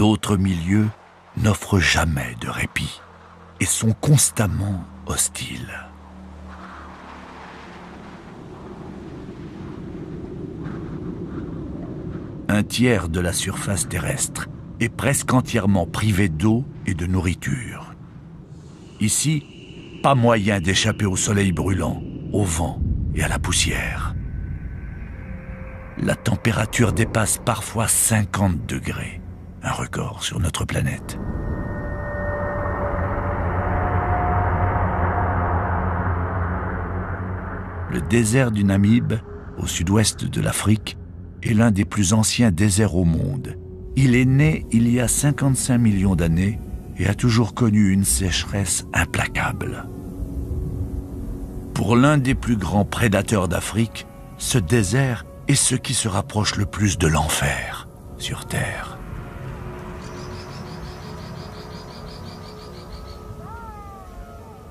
D'autres milieux n'offrent jamais de répit et sont constamment hostiles. Un tiers de la surface terrestre est presque entièrement privé d'eau et de nourriture. Ici, pas moyen d'échapper au soleil brûlant, au vent et à la poussière. La température dépasse parfois 50 degrés, un record sur notre planète. Le désert du Namib, au sud-ouest de l'Afrique, est l'un des plus anciens déserts au monde. Il est né il y a 55 millions d'années et a toujours connu une sécheresse implacable. Pour l'un des plus grands prédateurs d'Afrique, ce désert est ce qui se rapproche le plus de l'enfer sur Terre.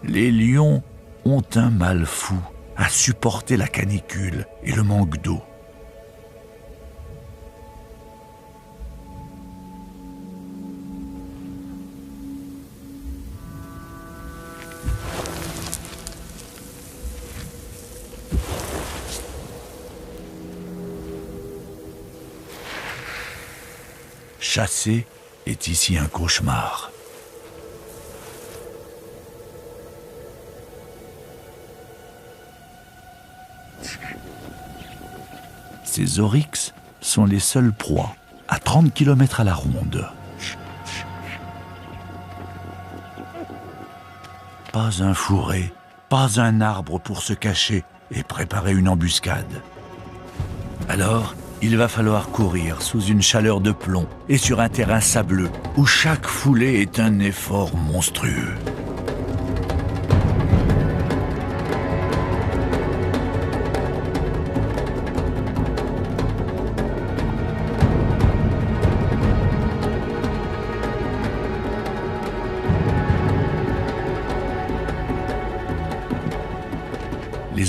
Les lions ont un mal fou à supporter la canicule et le manque d'eau. Chasser est ici un cauchemar. Ces oryx sont les seules proies, à 30 km à la ronde. Pas un fourré, pas un arbre pour se cacher et préparer une embuscade. Alors, il va falloir courir sous une chaleur de plomb et sur un terrain sableux où chaque foulée est un effort monstrueux.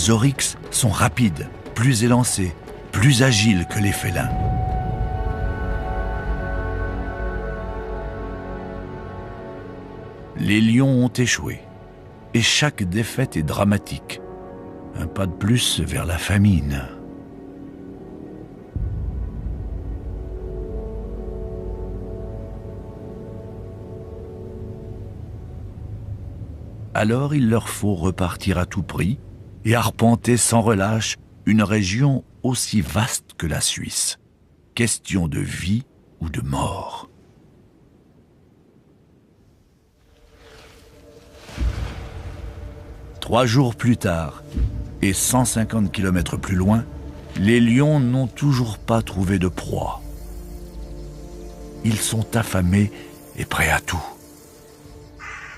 Les oryx sont rapides, plus élancés, plus agiles que les félins. Les lions ont échoué, et chaque défaite est dramatique. Un pas de plus vers la famine. Alors il leur faut repartir à tout prix et arpenter sans relâche une région aussi vaste que la Suisse. Question de vie ou de mort. Trois jours plus tard, et 150 km plus loin, les lions n'ont toujours pas trouvé de proie. Ils sont affamés et prêts à tout.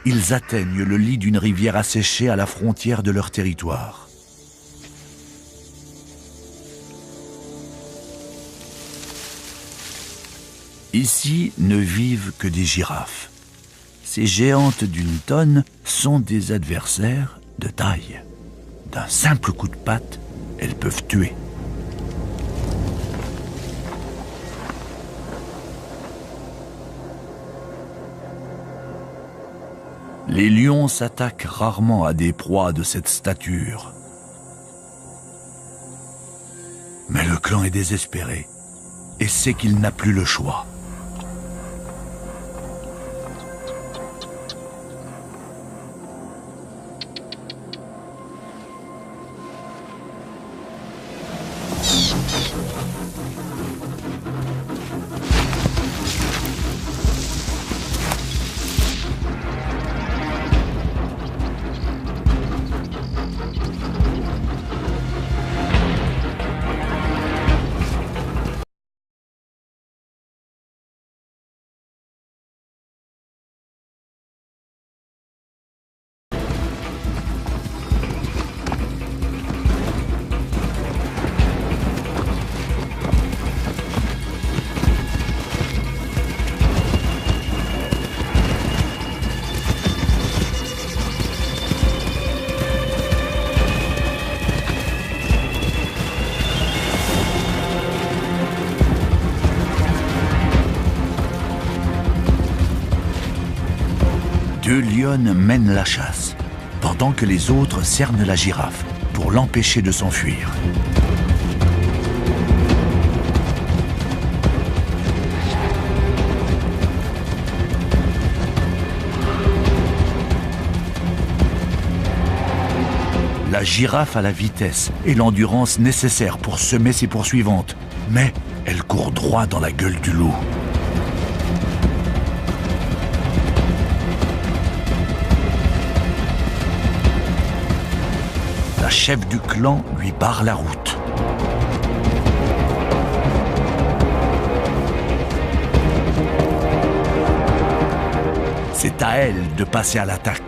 Ils atteignent le lit d'une rivière asséchée à la frontière de leur territoire. Ici ne vivent que des girafes. Ces géantes d'une tonne sont des adversaires de taille. D'un simple coup de patte, elles peuvent tuer. Les lions s'attaquent rarement à des proies de cette stature. Mais le clan est désespéré et sait qu'il n'a plus le choix. 2 lionnes mènent la chasse, pendant que les autres cernent la girafe pour l'empêcher de s'enfuir. La girafe a la vitesse et l'endurance nécessaires pour semer ses poursuivantes, mais elle court droit dans la gueule du loup. La chef du clan lui barre la route. C'est à elle de passer à l'attaque.